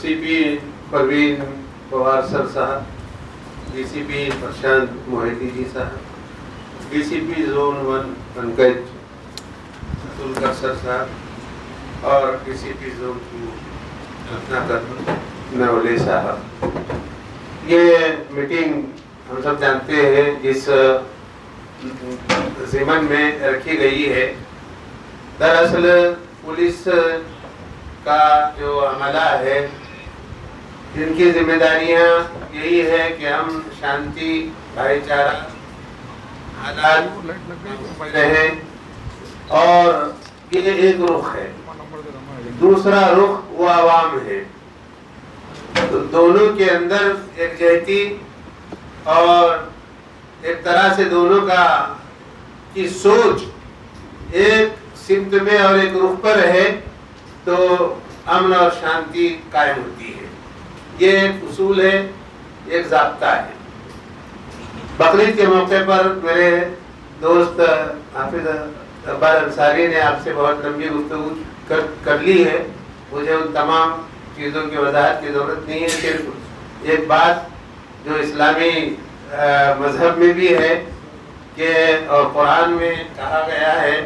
ACP Parveen Pawar sir साहब, DCP प्रशांत मोहिती जी साहब, DCP zone 1 Pankaj तुलकर sir साहब और डीसीपी जोन 2 रत्नाकर नवले साहब। ये मीटिंग हम सब जानते हैं जिस ज़िमन में रखी गई है। दरअसल पुलिस का जो अमला है, जिनकी जिम्मेदारियां यही है कि हम शांति भाईचारा हालात रहें, और ये एक रुख है। दूसरा रुख वो आवाम है। तो दोनों के अंदर एकजहती और एक तरह से दोनों की सोच एक सिमत में और एक रुख पर है, तो अमन और शांति कायम होती है। ये एक उसूल है, एक ज़ाब्ता है। बकरीद के मौके पर मेरे दोस्त हाफिज अब्बास अंसारी ने आपसे बहुत लंबी गुफ्तगू कर ली है। मुझे उन तमाम चीज़ों की वजाहत की ज़रूरत नहीं है। सिर्फ एक बात जो इस्लामी मजहब में भी है कि और कुरान में कहा गया है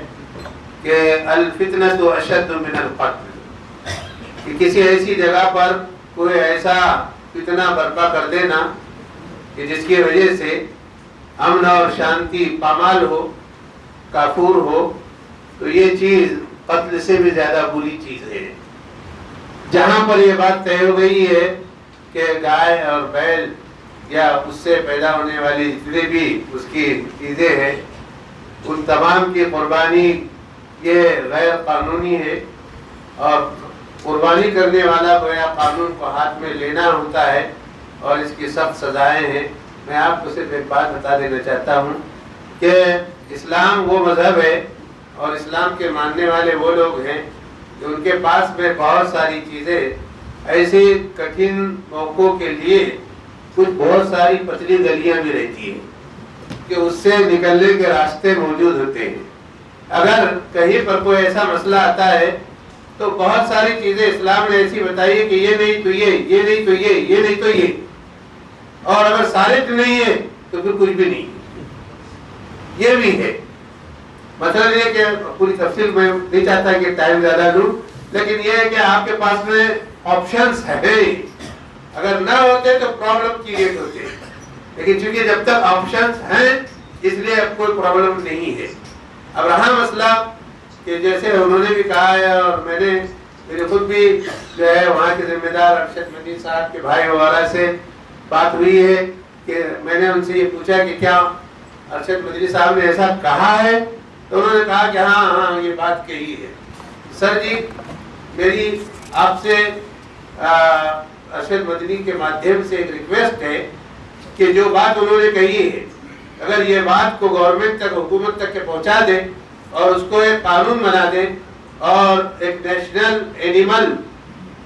कि अल फितनतु अशद्दु मिनल क़त्ल, कि किसी ऐसी जगह पर कोई ऐसा फितना बर्पा कर देना कि जिसकी वजह से अमन और शांति पामाल हो, काफूर हो, तो ये चीज़ कत्ल से भी ज़्यादा बुरी चीज़ है। जहाँ पर ये बात तय हो गई है कि गाय और बैल या उससे पैदा होने वाली जितने भी उसकी चीज़ें हैं, उन तमाम की कुर्बानी ये गैर कानूनी है, और कुर्बानी करने वाला को या कानून को हाथ में लेना होता है, और इसकी सख्त सजाएं हैं। मैं आपको सिर्फ एक बात बता देना चाहता हूँ कि इस्लाम वो मज़हब है और इस्लाम के मानने वाले वो लोग हैं कि उनके पास में बहुत सारी चीज़ें ऐसी कठिन मौक़ों के लिए कुछ बहुत सारी पतली गलियां भी रहती हैं कि उससे निकलने के रास्ते मौजूद होते हैं। अगर कहीं पर कोई ऐसा मसला आता है तो बहुत सारी चीज़ें इस्लाम ने ऐसी बताई है कि ये नहीं तो ये नहीं तो ये नहीं तो ये, और अगर सारे नहीं है तो फिर कुछ भी नहीं। ये भी है। मतलब ये कि पूरी तफसील में नहीं चाहता कि टाइम ज़्यादा लूँ, लेकिन ये है कि आपके पास में ऑप्शंस है। अगर ना होते तो प्रॉब्लम क्रिएट होते, लेकिन चूंकि जब तक ऑप्शंस हैं इसलिए अब कोई प्रॉब्लम नहीं है। अब रहा मसला कि जैसे उन्होंने भी कहा है और मेरे खुद भी जो है वहाँ के जिम्मेदार अरशद मदनी साहब के भाई वगैरह से बात हुई है कि मैंने उनसे ये पूछा कि क्या अरशद मदनी साहब ने ऐसा कहा है, तो उन्होंने कहा कि हाँ ये बात कही है। सर जी, मेरी आपसे अरशद मदनी के माध्यम से एक रिक्वेस्ट है कि जो बात उन्होंने कही है, अगर ये बात को गवर्नमेंट तक, हुकूमत तक के पहुंचा दे और उसको एक कानून बना दे और एक नेशनल एनिमल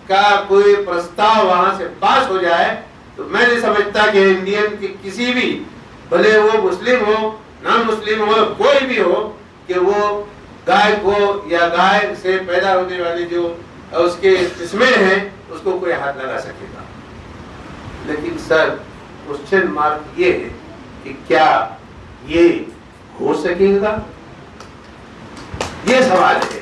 का कोई प्रस्ताव वहां से पास हो जाए, तो मैं नहीं समझता कि इंडियन की किसी भी, भले वो मुस्लिम हो नॉन मुस्लिम हो कोई भी हो, कि वो गाय को या गाय से पैदा होने वाली जो उसके किस्में हैं उसको कोई हाथ लगा सकेगा। लेकिन सर क्वेश्चन मार्क ये है कि क्या ये हो सकेगा, ये सवाल है।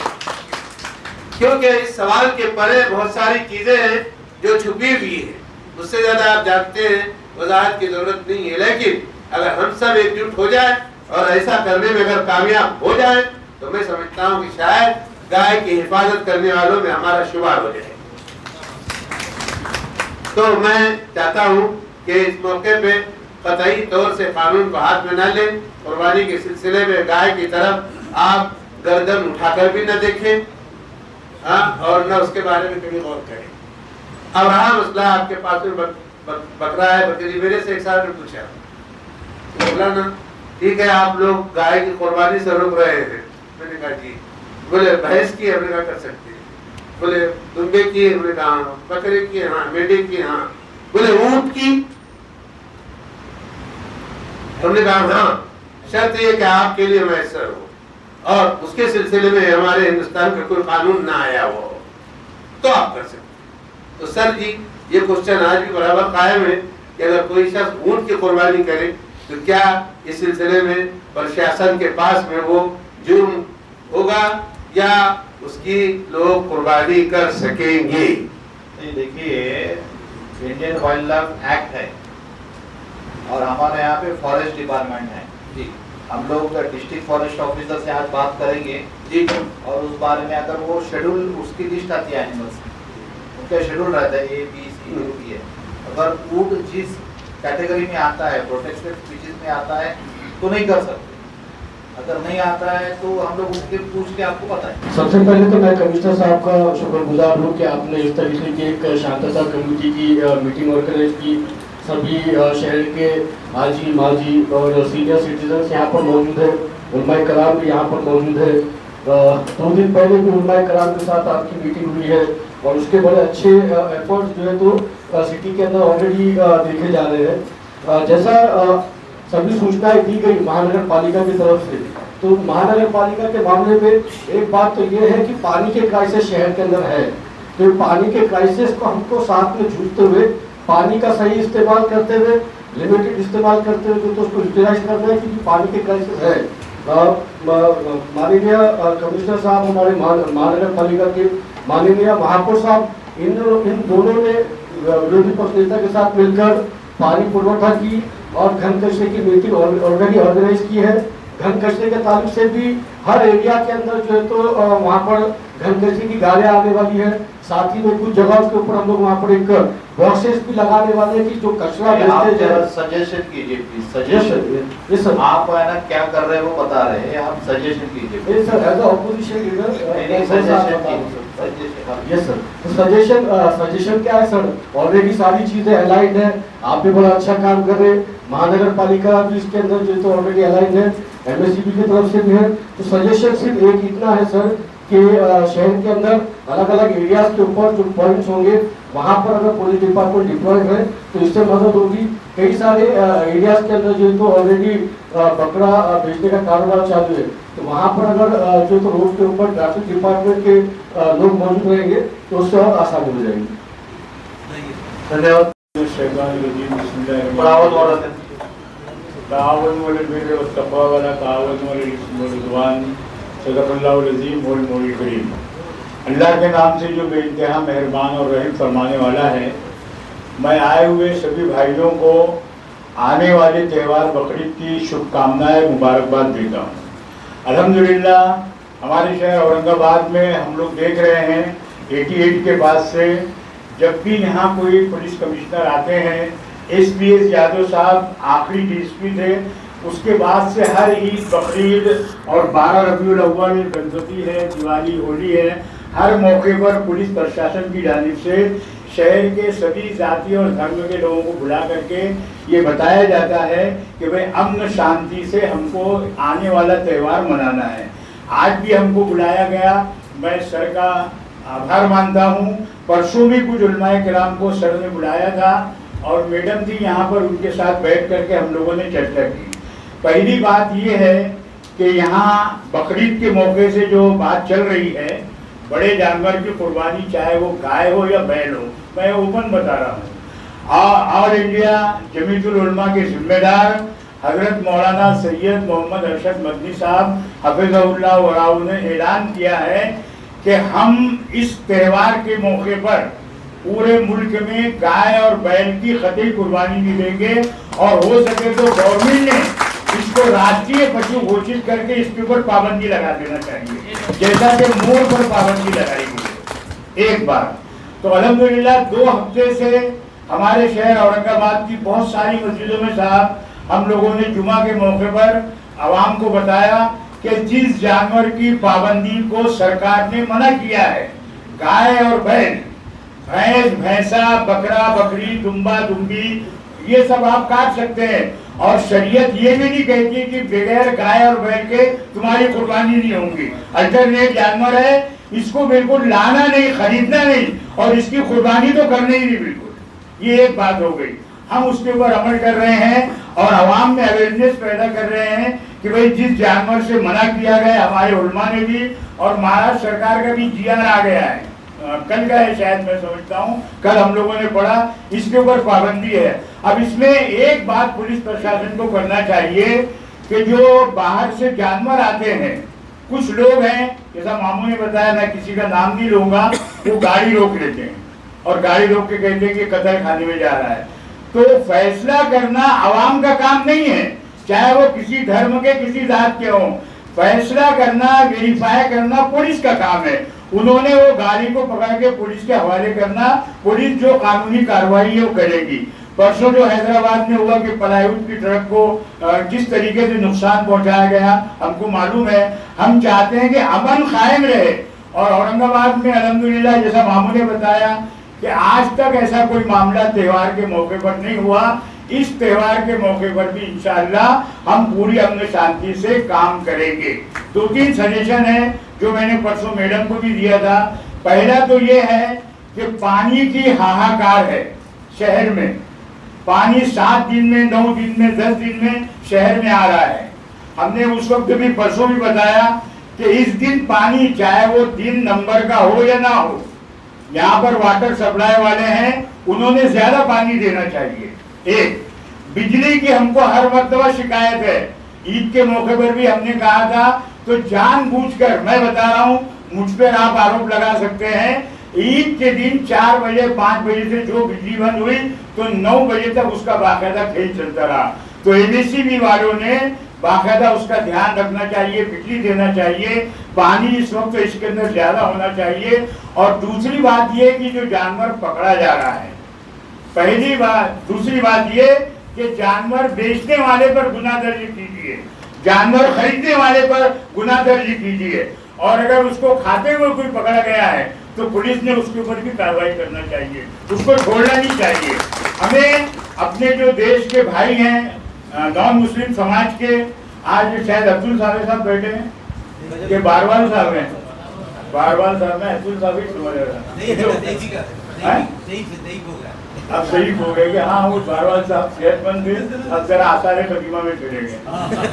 क्योंकि इस सवाल के परे बहुत सारी चीजें हैं जो छुपी हुई है, उससे ज्यादा आप जानते हैं, वजाहत की जरूरत नहीं है। लेकिन अगर हम सब एकजुट हो जाए और ऐसा करने में अगर कामयाब हो जाए, तो मैं समझता हूँ कि शायद गाय की हिफाजत करने वालों में हमारा शुमार हो जाए। तो मैं चाहता हूँ कि इस मौके पे कतई तौर से कानून को हाथ में न लें। कुर्बानी के सिलसिले में गाय की तरफ आप गर्दन उठाकर भी न देखें, और न उसके बारे में कभी गौर करें। अब रहा मसला आपके पास में बकरा है, बकरी, मेरे से एक साहब ने पूछा, तो बोला ना ठीक है आप लोग गाय की कुर्बानी से रोक रहे हैं। मैंने कहा जी। बोले भैंस की, हमने कहा कर सकते हैं। बोले दुम्बे की, हमने कहा हाँ। बकरे की हाँ, मेढे की हाँ। बोले ऊंट की, हमने कहा हाँ, शर्त ये कि आपके लिए मैसर हो और उसके सिलसिले में हमारे हिंदुस्तान का कोई कानून ना आया हो तो आप कर सकते। तो सर जी ये क्वेश्चन आज भी बराबर कायम है कि अगर कोई शख्स ऊंट की कुर्बानी करे तो क्या इस सिलसिले में प्रशासन के पास में वो जुर्म होगा या उसकी लोग कुर्बानी कर सकेंगे? देखिए, इंडियन वाइल्ड लाइफ एक्ट है और हमारे यहाँ पे फॉरेस्ट डिपार्टमेंट है जी। हम लोग डिस्ट्रिक्ट फॉरेस्ट ऑफिसर से आज बात करेंगे जी और उस बारे में अगर वो शेड्यूल, उसकी लिस्ट आती है एनिमल्स की, उनका शेड्यूल रहता है A, B, C, जो भी है। अगर ऊँट जिस कैटेगरी में आता है, प्रोटेक्टेड स्पीशीज में आता है तो नहीं कर सकते, अगर नहीं आता है तो हम लोग उसके पूछ के आपको बताएं। सबसे पहले तो मैं कमिश्नर साहब का शुक्रगुजार हूँ कि आपने इस तरीके की एक शांतता कमेटी की मीटिंग ऑर्गेनाइज की। सभी शहर के हाजी माजी और सीनियर सिटीजन्स यहाँ पर मौजूद है, उलमाए कराम भी यहाँ पर मौजूद है। 2 दिन पहले भी उलमाए कराम के साथ आपकी मीटिंग हुई है और उसके बड़े अच्छे एफर्ट्स जो है तो सिटी के अंदर ऑलरेडी देखे जा रहे हैं। जैसा सभी सूचनाएं दी गई महानगर पालिका की तरफ से, तो महानगर पालिका के मामले में एक बात तो ये है कि पानी के क्राइसिस शहर के अंदर है, तो पानी के क्राइसिस को हमको साथ में जूझते हुए पानी का सही इस्तेमाल करते हुए, लिमिटेड इस्तेमाल करते हुए तो उसको यूटिलाइज करना है क्योंकि पानी के क्राइसिस है। माननीय कमिश्नर साहब, हमारे महानगर पालिका के माननीय महापौर साहब, इन दोनों ने विरोधी पक्ष नेता के साथ मिलकर पानी पुरवठा की और घन कचरे की मीटिंग ऑलरेडी ऑर्गेनाइज की है। घन कचरे के ताल्लुक से भी हर एरिया के अंदर जो है तो वहाँ पर घन कचरे की गाड़ियाँ आने वाली है। साथ ही में कुछ जगहों के ऊपर हम लोग वहाँ पर एक बॉक्सेस भी लगाने वाले हैं कि जो कचरा भेजते हैं। सजेशन कीजिए प्लीज, सजेशन। आप है ना क्या कर रहे हैं वो बता रहे हैं, आप सजेशन कीजिए sir. As opposition leader yes sir, suggestion क्या है सर? ऑलरेडी सारी चीजें अलाइंड है, आप भी बड़ा अच्छा काम कर रहे हैं, महानगर पालिका भी इसके अंदर जो तो ऑलरेडी अलाइंड है, MSCB की तरफ से भी है। तो सजेशन सिर्फ एक इतना है सर कि शहर के अंदर अलग अलग एरियाज के ऊपर जो पॉइंट्स होंगे वहाँ पर अगर पुलिस डिपार्टमेंट डिप्लॉयड है तो इससे मदद होगी। कई सारे एरियाज के अंदर जो तो ऑलरेडी बकरा बेचने का कारोबार चालू है, तो वहाँ पर अगर जो तो रोड के ऊपर ट्रैफिक डिपार्टमेंट के लोग मौजूद रहेंगे तो उससे और आसानी हो जाएगी। धन्यवाद। अल्लाह के नाम से जो बेइंतहा मेहरबान और रहीम फरमाने वाला है, मैं आए हुए सभी भाइयों को आने वाले त्यौहार बकरीद की शुभकामनाएं मुबारकबाद देता हूँ। अल्हम्दुलिल्लाह हमारे शहर औरंगाबाद में हम लोग देख रहे हैं 88 के बाद से जब भी यहाँ कोई पुलिस कमिश्नर आते हैं, SPS यादव साहब आखिरी DSP थे, उसके बाद से हर ईद, बकरीद और 12 रबीउल अव्वल, गणपति है, दिवाली, होली है, हर मौके पर पुलिस प्रशासन की जानिब से शहर के सभी जाति और धर्म के लोगों को बुला करके ये बताया जाता है कि भाई अमन शांति से हमको आने वाला त्यौहार मनाना है। आज भी हमको बुलाया गया, मैं सर का आभार मानता हूँ। परसों भी कुछ उलमाए किराम को सर ने बुलाया था और मैडम थी यहाँ पर, उनके साथ बैठ करके हम लोगों ने चर्चा की। पहली बात ये है कि यहाँ बकरीद के मौके से जो बात चल रही है, बड़े जानवर की कुर्बानी, चाहे वो गाय हो या बैल हो, मैं ओपन बता रहा हूँ। ऑल इंडिया जमीयतुल उलमा के जिम्मेदार हजरत मौलाना सैयद मोहम्मद अरशद मदनी साहब हफिज़हुल्लाह वराउ ने ऐलान किया है कि हम इस त्यौहार के मौके पर पूरे मुल्क में गाय और बैल की कतई कुर्बानी भी देंगे और हो सके तो गवर्नमेंट ने इसको राष्ट्रीय पशु घोषित करके इसके ऊपर पाबंदी लगा देना चाहिए, जैसा कि मोर पर पाबंदी लगाई गई एक बार। तो अल्हम्दुलिल्लाह 2 हफ्ते से हमारे शहर औरंगाबाद की बहुत सारी मस्जिदों में साहब हम लोगों ने जुमा के मौके पर आवाम को बताया कि जिस जानवर की पाबंदी को सरकार ने मना किया है, गाय और बैल, भैंस भैंसा, बकरा बकरी, दुम्बा दुम्बी, ये सब आप काट सकते हैं और शरीयत ये भी नहीं कहती कि बगैर गाय और बैल के तुम्हारी कुर्बानी नहीं होंगी। अल्टरनेट जानवर है, इसको बिल्कुल लाना नहीं, खरीदना नहीं और इसकी कुर्बानी तो करनी ही नहीं बिल्कुल। ये एक बात हो गई। हम उसके ऊपर अमल कर रहे हैं और आवाम में अवेयरनेस पैदा कर रहे हैं कि भाई जिस जानवर से मना किया गया, हमारे उलमा ने भी और महाराष्ट्र सरकार का भी GR आ गया है, कल का है शायद, मैं समझता हूँ कल हम लोगों ने पढ़ा, इसके ऊपर पाबंदी है। अब इसमें एक बात पुलिस प्रशासन को करना चाहिए कि जो बाहर से जानवर आते हैं, कुछ लोग हैं, जैसा मामू ने बताया, मैं किसी का नाम नहीं लूंगा, वो गाड़ी रोक लेते हैं और गाड़ी रोक के कहते हैं कि कतल खाने में जा रहा है। तो फैसला करना आवाम का काम नहीं है, चाहे वो किसी धर्म के किसी जात के हों। फैसला करना, वेरीफाई करना पुलिस का काम है। उन्होंने वो गाड़ी को पकड़ के पुलिस के हवाले करना, पुलिस जो कानूनी कार्रवाई है वो करेगी। परसों जो हैदराबाद में हुआ कि प्लाईवुड की ट्रक को किस तरीके से नुकसान पहुंचाया गया, हमको मालूम है। हम चाहते हैं कि अमन कायम रहे। और औरंगाबाद में अल्हम्दुलिल्लाह, जैसा मामू ने बताया कि आज तक ऐसा कोई मामला त्योहार के मौके पर नहीं हुआ। इस त्योहार के मौके पर भी इंशाअल्लाह हम पूरी अमन शांति से काम करेंगे। 2-3 सजेशन है जो मैंने परसों मैडम को भी दिया था। पहला तो ये है कि पानी की हाहाकार है शहर में। पानी 7 दिन में, 9 दिन में, 10 दिन में शहर में आ रहा है। हमने उस वक्त भी परसों भी बताया कि इस दिन पानी, चाहे वो दिन नंबर का हो या ना हो, यहाँ पर वाटर सप्लाई वाले हैं, उन्होंने ज्यादा पानी देना चाहिए। एक बिजली की हमको हर मर्तबा शिकायत है। ईद के मौके पर भी हमने कहा था, तो जानबूझकर, मैं बता रहा हूँ, मुझ पर आप आरोप लगा सकते हैं, ईद के दिन 4 बजे 5 बजे से जो बिजली बंद हुई तो 9 बजे तक उसका बाकायदा खेल चलता रहा। तो एमएससीबी वालों ने बाकायदा उसका ध्यान रखना चाहिए, बिजली देना चाहिए, पानी इस वक्त इसके अंदर ज्यादा होना चाहिए। और दूसरी बात ये कि जो जानवर पकड़ा जा रहा है, पहली बात। दूसरी बात ये कि जानवर बेचने वाले पर गुनाह दर्ज कीजिए, जानवर खरीदने वाले पर गुनाह दर्ज कीजिए। और अगर उसको खाते हुए कोई पकड़ा गया है तो पुलिस ने उसके ऊपर भी कार्रवाई करना चाहिए, उसको छोड़ना नहीं चाहिए। हमें अपने जो देश के भाई हैं नॉन मुस्लिम समाज के, आज शायद अब्दुल साहब बैठे हैं कि बारवाल साहब हैं, बारवाल साहब में अब्दुल साहब ही समझ रहा है, अब सही हो गए कि हाँ वो बारवाल साहब सेहतमंद थे, अब जरा आसार कदीमा में चले गए।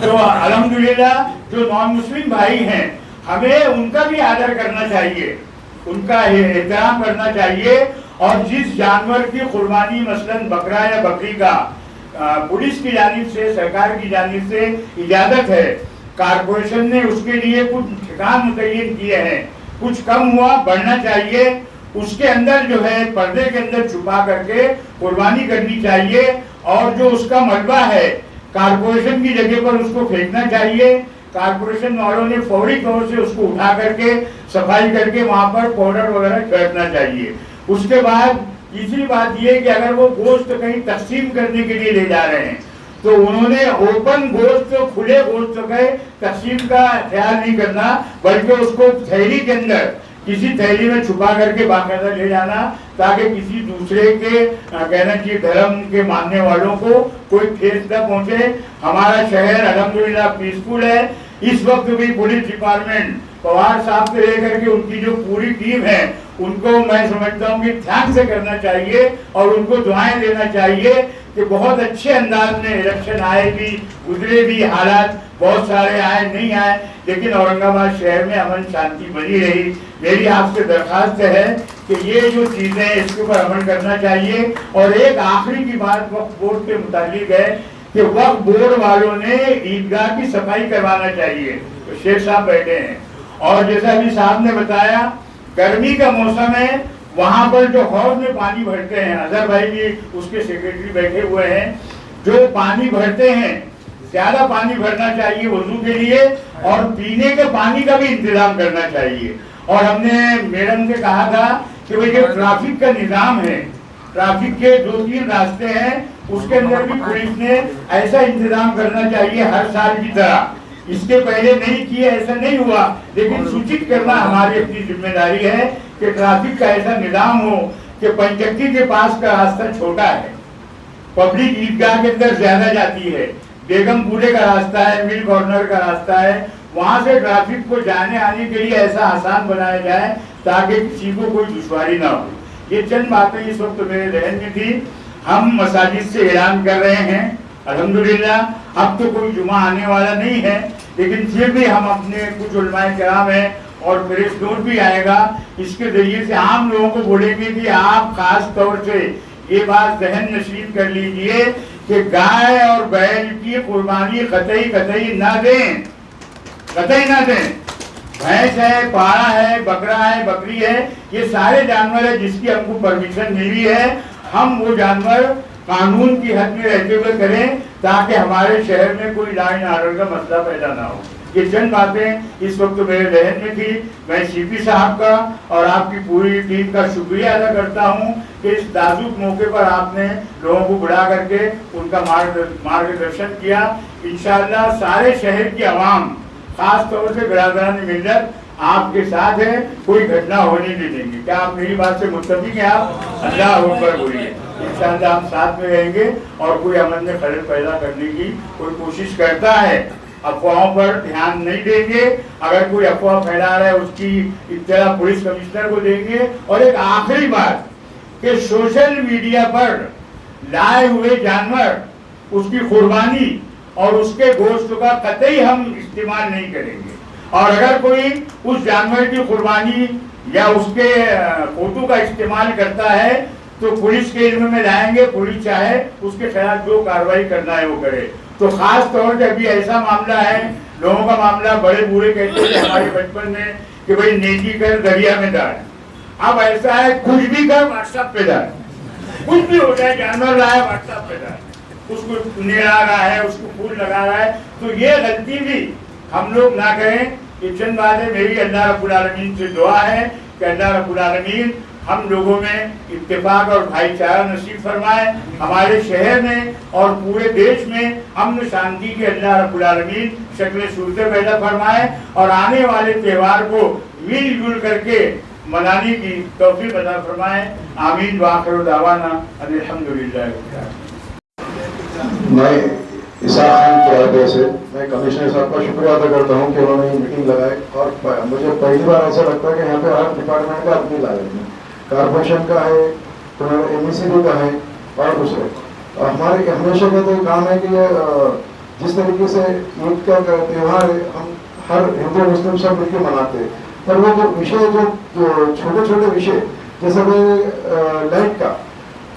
तो अल्हम्दुलिल्लाह जो नॉन मुस्लिम भाई हैं, हमें उनका भी आदर करना चाहिए, उनका एहतराम करना चाहिए। और जिस जानवर की कुर्बानी, मसलन बकरा या बकरी का, पुलिस की जानिब से, सरकार की जानिब से इजाजत है, कारपोरेशन ने उसके लिए कुछ ठिकान मुतय्यन किए हैं, कुछ कम हुआ, बढ़ना चाहिए, उसके अंदर जो है पर्दे के अंदर छुपा करके कुर्बानी करनी चाहिए। और जो उसका मलबा है, कारपोरेशन की जगह पर उसको फेंकना चाहिए। कारपोरेशन वालों ने फौरी तौर से उसको उठा करके सफाई करके वहां पर पाउडर वगैरह छिड़कना चाहिए। उसके बाद तीसरी बात ये कि अगर वो गोश्त कहीं तकसीम करने के लिए ले जा रहे हैं तो उन्होंने ओपन गोश्त, खुले गोश्त का तकसीम का ख्याल नहीं करना, बल्कि उसको थैली के अंदर, किसी थैली में छुपा करके बाकायदा ले जाना, ताकि किसी दूसरे के कहना चाहिए धर्म के मानने वालों को कोई ठेस न पहुंचे। हमारा शहर अल्हम्दुलिल्लाह पीसफुल है। इस वक्त भी पुलिस डिपार्टमेंट, पवार साहब से लेकर के उनकी जो पूरी टीम है, उनको मैं समझता हूँ कि ध्यान से करना चाहिए और उनको दुआएं देना चाहिए कि बहुत अच्छे अंदाज में इलेक्शन आए भी, गुजरे भी, हालात बहुत सारे आए, नहीं आए, लेकिन औरंगाबाद शहर में अमन शांति बनी रही। मेरी आपसे दरखास्त है कि ये जो चीज़ें हैं इसके ऊपर अमल करना चाहिए। और एक आखिरी की बात वक्फ बोर्ड के मुतालिक है कि वक्फ बोर्ड वालों ने ईदगाह की सफाई करवाना चाहिए। तो शेख साहब बैठे हैं, और जैसा अभी साहब ने बताया, गर्मी का मौसम है, वहां पर जो हौज में पानी भरते हैं, अजहर भाई भी उसके सेक्रेटरी बैठे हुए हैं, जो पानी भरते हैं, ज्यादा पानी भरना चाहिए वजू के लिए, और पीने के पानी का भी इंतजाम करना चाहिए। और हमने मैडम से कहा था कि भाई जो ट्रैफिक का निजाम है, ट्रैफिक के 2-3 रास्ते हैं, उसके अंदर भी पुलिस ने ऐसा इंतजाम करना चाहिए हर साल की तरह। इसके पहले नहीं किया, ऐसा नहीं हुआ, लेकिन सूचित करना हमारी अपनी जिम्मेदारी है कि ट्रैफिक का ऐसा निजाम हो कि पंचक्की के पास का रास्ता छोटा है, पब्लिक ईदगाह के अंदर ज्यादा जाती है, बेगमपुरे का रास्ता है, मिल कॉर्नर का रास्ता है, वहां से ट्रैफिक को जाने आने के लिए ऐसा आसान बनाया जाए ताकि किसी को कोई दुश्वारी ना हो। ये चंद बातें इस वक्त मेरे जहन में थी। हम मसाजिद से ऐलान कर रहे हैं, अल्हम्दुलिल्लाह अब तो कोई जुमा आने वाला नहीं है, लेकिन फिर भी हम अपने कुछ उलमाए किराम हैं और प्रेस नोट भी आएगा। इसके जरिए से आम लोगों को बोलेंगे कि आप खास तौर से ये बात जहन नशीन कर लीजिए कि गाय और बैल की कुर्बानी कतई ना दें, कतई ना दें। भैंस है, पाड़ा है, बकरा है, बकरी है, ये सारे जानवर है जिसकी हमको परमिशन मिली है। हम वो जानवर कानून की हद में रहते हुए करें ताकि हमारे शहर में कोई लॉ एंड ऑर्डर का मसला पैदा ना हो। ये चंद बातें इस वक्त मेरे जहन में थी। मैं सीपी साहब का और आपकी पूरी टीम का शुक्रिया अदा करता हूं कि इस नाजुक मौके पर आपने लोगों को बुला करके उनका मार्गदर्शन किया। इंशाअल्लाह सारे शहर की आवाम, खास तौर से बिरादरान मिल्लत आपके साथ है, कोई घटना होने नहीं देंगे। क्या आप मेरी बात से मुत्तफिक हैं? आप अल्लाह अकबर बोलिए। इंशाअल्लाह हम साथ में रहेंगे और कोई अमन में खलल पैदा करने की कोई कोशिश करता है, अफवाहों पर ध्यान नहीं देंगे। अगर कोई अफवाह फैला रहा है उसकी इत्तला पुलिस कमिश्नर को देंगे। और एक आखिरी बात कि सोशल मीडिया पर लाए हुए जानवर, उसकी कुर्बानी और उसके गोश्त का कतई हम इस्तेमाल नहीं करेंगे। और अगर कोई उस जानवर की कुर्बानी या उसके फोटो का इस्तेमाल करता है तो पुलिस के इल्म में लाएंगे। पुलिस चाहे उसके खिलाफ जो कार्रवाई करना है वो करे। तो खास तौर से अभी ऐसा मामला है, लोगों का मामला, बड़े बूढ़े कहते थे हमारे बचपन में कि भाई नेकी कर दरिया में डाल। अब ऐसा है कुछ भी कर व्हाट्सएप पे डाल, कुछ भी हो जाए, जानवर लाए व्हाट्सएप पे डाल, उसको निड़ा रहा है, उसको फूल लगा रहा है। तो ये गलती भी हम लोग ना करें। ये चंद बातें मेरी अल्लाह रब्बुल आलमीन से दुआ है कि अल्लाह रब्बुल आलमीन हम लोगों में इत्तेफाक और भाईचारा नसीब फरमाए। हमारे शहर में और पूरे देश में अमन शांति की अल्लाह रब्बुल आलमीन शक्ल सूरतें पैदा फरमाए और आने वाले त्यौहार को मिलजुल करके मनाने की तौफीक अता फरमाए। आमीन व आखिर दावाना अल्हम्दुलिल्लाह। मैं ईसा खान किराए से मैं कमिश्नर साहब का शुक्रिया अदा करता हूँ कि उन्होंने ये मीटिंग लगाई। और मुझे पहली बार ऐसा लगता है कि यहाँ पे हर डिपार्टमेंट का आदमी लाए हैं, कारपोरेशन का है, तो एमईसीबी का है और दूसरे। हमारे हमेशा का तो काम है कि जिस तरीके से ईद का त्यौहार हम हर हिंदू मुस्लिम सब मिलकर मनाते हैं, पर वो जो विषय जो छोटे छोटे विषय जैसे लाइट का,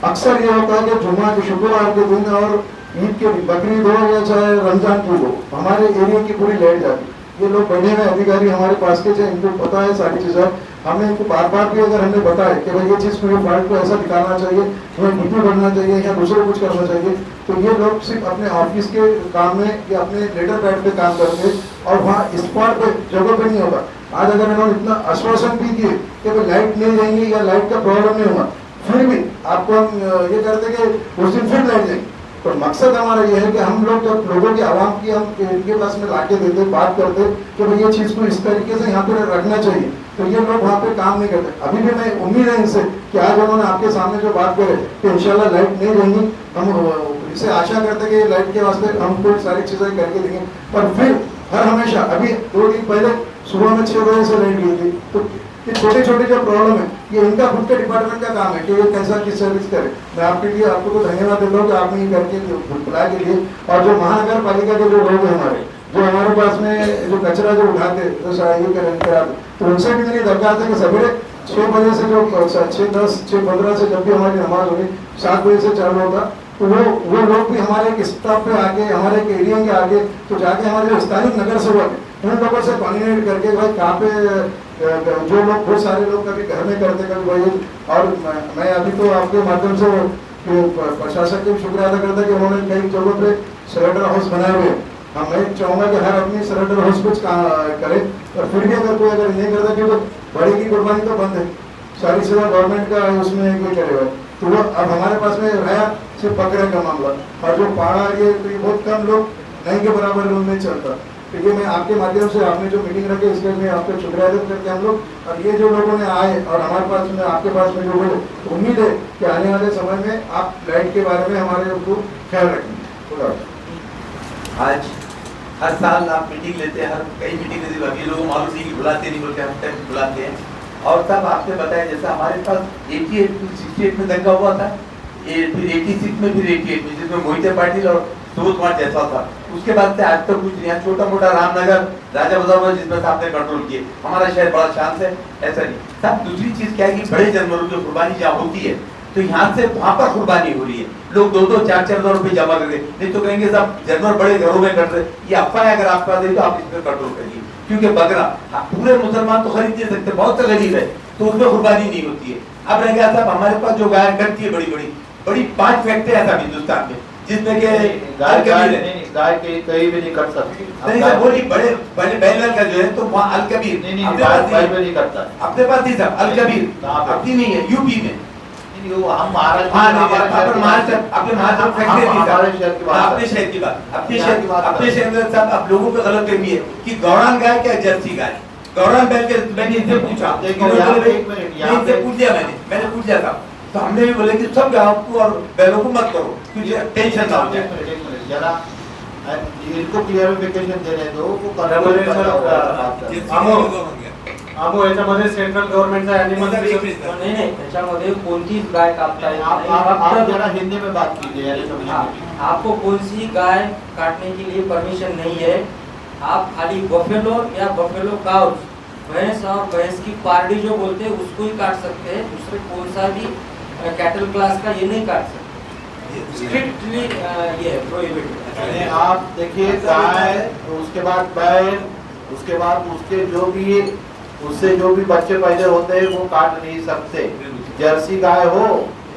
अक्सर ये होता है कि जुम्मा के शुक्रवार के दिन और ईद के बकरीद हो या चाहे रमजान की हो, हमारे एरिया की पूरी लाइट जाती। ये लोग बने हुए अधिकारी हमारे पास के थे, इनको पता है सारी चीज़ें। हमने इनको बार बार भी अगर हमने बताया कि भाई ये चीज़ को, ये फाइल को ऐसा दिखाना चाहिए, हमें डीपी बढ़ना चाहिए या दूसरे कुछ करना चाहिए, तो ये लोग सिर्फ अपने ऑफिस के काम में या अपने लेटर पैड पे काम करते और वहाँ स्पॉट पे जगह पे नहीं होगा। आज अगर इन्होंने इतना आश्वासन भी किए कि भाई लाइट नहीं जाएंगी या लाइट का प्रॉब्लम नहीं होगा, फिर भी आपको हम ये करते कि उस दिन फिर लाइट जाएंगी। तो मकसद हमारा ये है कि हम लोग जब लोगों की आवाम की हम इनके पास में लाके देते, बात करते कि भाई ये चीज़ को इस तरीके से यहाँ पे रखना चाहिए, तो ये लोग वहाँ पे काम नहीं करते। अभी भी मैं उम्मीद है इनसे कि आज उन्होंने आपके सामने जो बात करे कि इंशाल्लाह लाइट नहीं रहेंगी, हम इसे आशा करते कि लाइट के वास्ते हम कोई सारी चीज़ें करके देंगे। पर फिर हर हमेशा अभी 2 दिन पहले सुबह में 6 बजे से लाइट गई थी। तो ये छोटे छोटे जो प्रॉब्लम है ये इनका खुद के डिपार्टमेंट का काम है कि ये कैसा किस सर्विस करे। मैं आपके लिए आपको तो धन्यवाद देता हूँ कि आपने ये करके बुलाए के लिए। और जो महानगर पालिका के जो लोग हैं हमारे, जो हमारे पास में जो कचरा जो उठाते जो ये कराते, तो उनसे भी मेरी दरख्वास्त है कि सवेरे 6 बजे से जो 6:10 6:15 से जब भी हमारी नमाज होगी 7 बजे से चालू होता, तो वो लोग भी हमारे एक स्टाफ पे आके, हमारे एक एरिया के आगे तो जाके हमारे जो स्थानीय नगर सेवक है उन लोगों से कोऑर्डिनेट करके भाई कहाँ पे जो लोग, बहुत सारे लोग कभी घर में करते कभी भाई। और मैं अभी तो आपके माध्यम से प्रशासन के शुक्रिया अदा करता कि उन्होंने कई जगहों पे सिलेंडर हाउस बनाए हुए हैं। हाँ, मैं चाहूँगा कि हर अपनी सिलेंडर हाउस कुछ करे। और फिर भी अगर कोई नहीं करता, क्योंकि बड़ी की कुर्बानी तो बंद है, सारी सेवा गवर्नमेंट का उसमें कोई करेगा। तो वो अब हमारे पास में रहा सिर्फ बकरे का मामला, और जो पाड़ा ये तो ये बहुत कम लोग नहीं के बराबर लोग नहीं चलता। तो ये मैं आपके माध्यम से आपने जो मीटिंग रखी इसके लिए आपका शुक्रिया अदा करते हम लोग। और ये जो लोगों ने आए और हमारे पास में आपके पास में जो बोले, तो उम्मीद है कि आने वाले समय में आप लाइट के बारे में हमारे को ख्याल रखेंगे। आज हर साल आप मीटिंग लेते हैं, हर कई मीटिंग लेते हैं, लोगों मालूम नहीं कि बुलाते नहीं बोलते, हम टाइम बुलाते हैं। और तब आपने बताया जैसा हमारे पास 88 में दंगा हुआ था, फिर 86 में, फिर 88 में, जिसमें मोहित पाटिल और सुबोध कुमार जायसवाल था, उसके बाद से आज तक कुछ नहीं। छोटा मोटा रामनगर, राजा बाजार जिसमें से आपने कंट्रोल किए, हमारा शहर बड़ा शान से ऐसा नहीं साहब। दूसरी चीज क्या है कि बड़े जानवरों की कुर्बानी जहाँ होती है तो यहाँ से वहां पर कुर्बानी हो रही है, लोग 2-2, 4-4 हज़ार रुपए जमा कर रहे, नहीं तो कहेंगे साहब जानवर बड़े घरों में कट रहे। ये अफवाह है, अगर आप पास है तो आप इस पर कंट्रोल करिए, क्योंकि बकरा पूरे मुसलमान तो खरीद नहीं सकते, बहुत से गरीब है तो उसमें कुर्बानी नहीं होती है। अब रह गया साहब हमारे पास जो गाय कटती है बड़ी 5 फैक्ट्री ऐसा हिंदुस्तान में जिसमें के गाय के कहीं भी नहीं कट सकती। नहीं सर, वो नहीं, बड़े पहले बैलगाल का जो है तो वहाँ अल कबीर नहीं अपने पास गाय में नहीं करता है। अपने पास नहीं साहब, अल कबीर कहाँ पे? अपनी नहीं है, यूपी में। नहीं, वो हम महाराष्ट्र हाँ नहीं, अपन महाराष्ट्र, अपने महाराष्ट्र फैक्ट्री नहीं हमारे साहब, शहर की बात अपने शहर की बात, अपने शहर की बात अपने शहर में साहब आप लोगों पे गलत फहमी है कि गौरान गाय क्या जर्सी गाय, गौरान बैल के मैंने इनसे पूछा, देखो, इन्होंने यहाँ पे बोले, एक मिनट, नहीं, इनसे पूछ लिया मैंने पूछ लिया था, तो हमने भी बोले कि सब गाँव को और बैलों को मत करो क्योंकि टेंशन ना हो जाए। एक मिनट जरा इनको क्लियरिफिकेशन देने दो, वो त्यामध्ये कंट्रोल सर, करता आमो याच्यामध्ये सेंट्रल गव्हर्नमेंटचा ॲनिमल नहीं नहीं त्याच्यामध्ये कोणतीच गाय कापता येत नाही. आप फक्त जरा हिंदी में बात कीजिए यानी हाँ, आपको कौन सी गाय काटने के लिए परमिशन नहीं है। आप खाली बफेलो या बफेलो काउज, भैंस और भैंस की पार्टी जो बोलते हैं उसको ही काट सकते हैं, दूसरे कौन सा भी कैटल क्लास का ये नहीं काट सकते, स्ट्रिक्टली ये प्रोहिबिटेड। आप देखिए गाय, उसके बाद बैल, उसके बाद उससे जो भी बच्चे पैदा होते हैं वो काट नहीं सकते। जर्सी गाय हो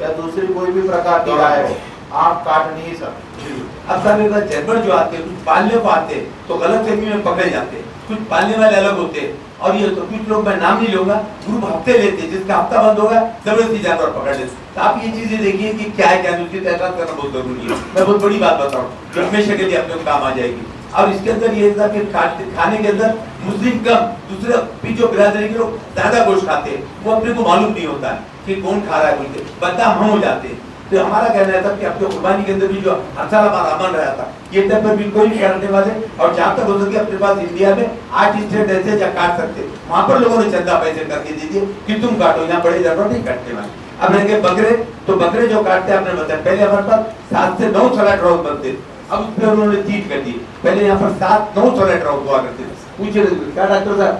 या दूसरी कोई भी प्रकार की गाय हो, आप काट नहीं सकते। अब साहब एक बार जानवर जो आते हैं कुछ पालने को आते हैं तो गलत फहमी में पकड़े जाते हैं, कुछ पालने वाले अलग होते हैं और ये तो कुछ लोग, मैं नाम नहीं लूंगा, ग्रुप हफ्ते लेते हैं, जिसका हफ्ता बंद होगा जबरदस्ती जानवर पकड़ लेते। तो आप ये चीजें देखिए कि क्या है क्या नहीं, उसकी पहचान करना बहुत जरूरी है। मैं बहुत बड़ी बात बताऊँ जो हमेशा के लिए अपने काम आ जाएगी। और इसके अंदर ये था कि खाने के अंदर मुस्लिम कम, दूसरे भी जो बिरादरी के लोग ज्यादा गोश्त खाते हैं वो अपने को मालूम नहीं होता है कि कौन खा रहा है बोल के, बदनाम हम हो जाते हैं। तो हमारा कहना था कि अपने कुर्बानी के अंदर भी जो हर साल हमारा अमन रहा था, ये टाइम पर भी कोई नहीं करने वाले, और जहाँ तक हो सके अपने पास इंडिया में 8 स्टेट ऐसे जहाँ काट सकते, वहाँ पर लोगों ने चंदा पैसे करके दे दिए कि तुम काटो, यहाँ बड़े जानवर नहीं काटने वाले। अब रहेंगे बकरे, तो बकरे जो काटते हैं आपने बताया, पहले हमारे पास 7 से 9 स्लैट हाउस बनते, अब उसमें उन्होंने 3 कर दिए। पहले यहाँ पर 7-9 स्लैट हाउस हुआ करते थे। पूछिए क्या डॉक्टर साहब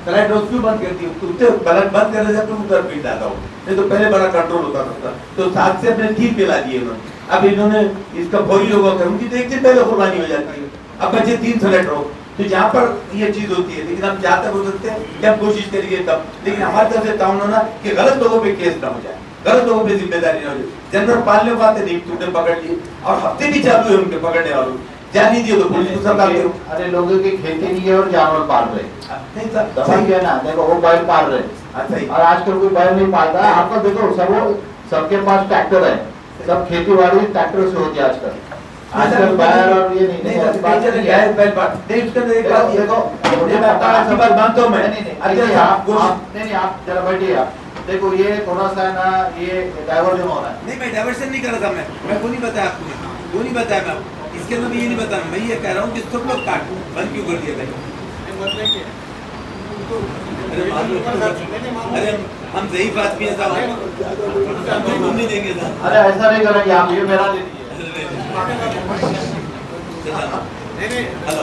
स्लैट हाउस क्यों बंद कर दिए? उससे ब्लड बंद करने से तुम उधर पीट जाता हो, नहीं तो पहले बड़ा कंट्रोल होता था। तो 7 से अपने 3 पिला दिए उन्होंने। अब इन्होंने इसका फौरी लोगों का उनकी तो 1 दिन पहले कुर्बानी हो जाती है, अब बचे 3 स्लैट हाउस। तो जहाँ पर ये चीज होती है, लेकिन हम जहाँ तक हो सकते हैं कि हम कोशिश करिए तब, लेकिन हमारी तरफ से ताउन होना कि गलत लोगों पे केस ना हो जाए, गलत लोगों पे जिम्मेदारी ना हो जाए। जानवर पालने को आते नहीं, तुमने पकड़ लिए, और हफ्ते भी चालू है उनके पकड़ने वालों, जान नहीं दिए तो पुलिस को सब डालते हो। अरे लोगों की खेती नहीं है और जानवर पाल रहे, नहीं सर, सही है ना? देखो वो बैल पाल रहे, अच्छा ही। और आजकल कोई बैल नहीं पालता है। आपका देखो सबके पास ट्रैक्टर है, सब खेती बाड़ी ट्रैक्टर से होती है आजकल। आजकल बैल और ये नहीं नहीं बैल बात नहीं, उसके अंदर एक बात ये देखो, ये मैं आपकी बात मानता हूं मैं। नहीं आप जरा बैठिए। आप देखो ये थोड़ा सा ना ये डाइवर्जन हो रहा है। नहीं मैं डाइवर्शन नहीं कर रहा था, मैं वो नहीं बताया आपको, वो नहीं बताया मैं आपको। इसके अंदर ये नहीं बताया, मैं ये कह रहा हूँ कि सब लोग काट बंद क्यों कर दिया भाई? अरे हम सही बात भी है साहब, हम नहीं देंगे साहब। अरे ऐसा नहीं करेंगे आप, ये मेरा ले लीजिए। हेलो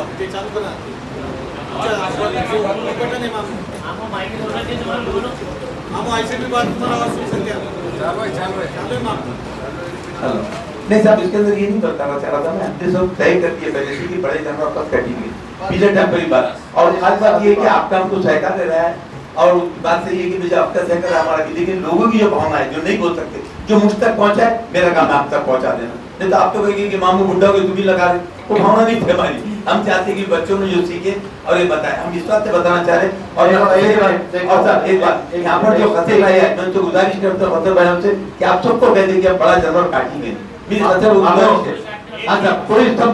नहीं साहब, इसके अंदर ये नहीं बताना चाह रहा था मैं, हमने सब तय कर दिया पहले से कि बड़े जानवर आपस कटी हुई पिछले टाइम पर ही बात। और खास बात ये है कि आपका हमको सहकार दे रहा है, और बात सही है कि मुझे आपका सहकार हमारा भी, लेकिन लोगों की जो भावना है जो नहीं बोल सकते, जो मुझ तक पहुंचा है, मेरा काम है आप तक पहुंचा देना। नहीं तो आप तो कहेंगे कि मामू बुड्ढा को तुम ही लगा रहे, वो भावना नहीं थी हमारी। हम चाहते कि बच्चों ने जो सीखे और ये बताए, हम इस बात से बताना चाह रहे। और एक बात यहाँ पर जो खसे भाई है, मैं तो गुजारिश करता हूँ खसे भाइयों से कि आप सबको कह दें कि आप बड़ा जानवर काटेंगे, मेरी खसे गुजारिश है। हाँ साहब, कोई सब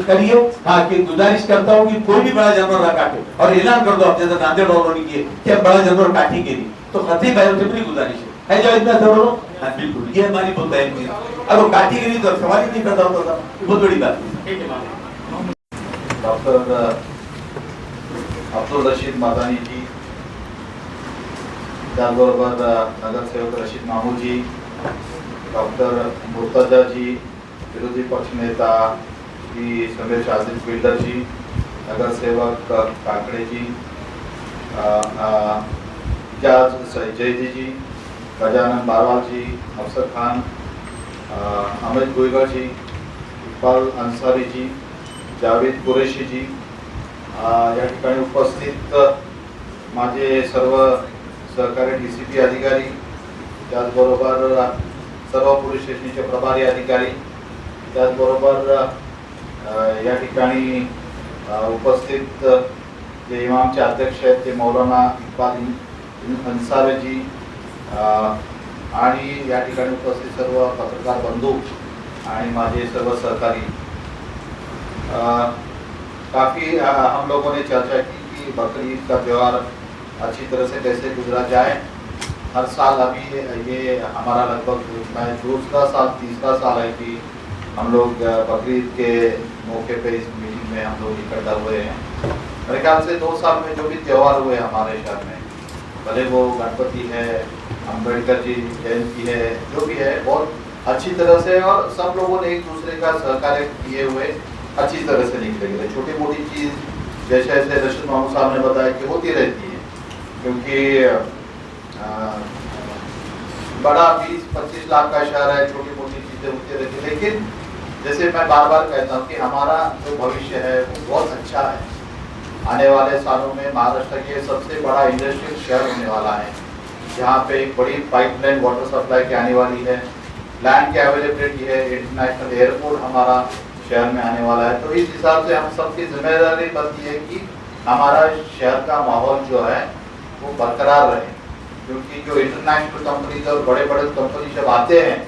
करिए, हाँ कि गुजारिश करता हूँ कि कोई भी बड़ा जानवर ना काटे, और ऐलान कर दो आप जैसे नांदेड़ वालों ने किए कि अब बड़ा जानवर काटेंगे नहीं। तो खसे भाइयों से मेरी गुजारिश है जो इतना सब लोग, हाँ बिल्कुल, ये हमारी बहुत अहम चीज। अगर वो काटेंगे नहीं तो सवाल ही नहीं पैदा होता था, बहुत बड़ी बात है। डॉक्टर अब्दुल रशीद मादानी जी, त्याचबरोबर नगरसेवक रशीद मामू जी, डॉक्टर मुर्तजा जी, विरोधी पक्षनेता श्री समीर शासित बिल्डर जी, नगर सेवक काकड़े जी, जयदी जी, गजानन बारवाल जी, अफसर खान, अमित गुईगर जी, इकबाल अंसारी जी, जावेद कुरेशी जी, या ठिकाणी उपस्थित माझे सर्व सहकारी DCP अधिकारी, त्याचबरोबर सर्व पोलीस स्टेशनचे प्रभारी अधिकारी, त्याचबरोबर या ठिकाणी उपस्थित जे इमामचे अध्यक्ष आहेत ते मौलाना इकबाल अंसारी जी, आणि या ठिकाणी उपस्थित सर्व पत्रकार बंधू आणि माझे सर्व सहकारी, काफ़ी हम लोगों ने चर्चा की कि बकरीद का त्यौहार अच्छी तरह से कैसे गुजरा जाए। हर साल अभी ये हमारा लगभग दूसरा साल तीसरा साल है कि हम लोग बकरीद के मौके पे इस मीटिंग में हम लोग इकट्ठा हुए हैं। मेरे ख्याल से 2 साल में जो भी त्यौहार हुए हमारे शहर में, भले वो गणपति है, अम्बेडकर जी जयंती है, जो भी है, बहुत अच्छी तरह से और सब लोगों ने एक दूसरे का सहकार्य किए हुए अच्छी तरह से निकले गए। छोटी मोटी चीज़ जैसे ऐसे रशीद मोहम्मद साहब ने बताया कि होती रहती है, क्योंकि बड़ा 20-25 लाख का शहर है, छोटी मोटी चीज़ें होती रहती है। लेकिन जैसे मैं बार बार कहता हूँ कि हमारा जो भविष्य है वो बहुत अच्छा है। आने वाले सालों में महाराष्ट्र के सबसे बड़ा इंडस्ट्रियल शहर होने वाला है, जहाँ पे एक बड़ी पाइपलाइन वाटर सप्लाई की आने वाली है, लैंड की अवेलेबिलिटी है, इंटरनेशनल एयरपोर्ट हमारा शहर में आने वाला है। तो इस हिसाब से हम सबकी जिम्मेदारी बनती है कि हमारा शहर का माहौल जो है वो बरकरार रहे, क्योंकि जो इंटरनेशनल कंपनीज और बड़े बड़े कंपनी जब आते हैं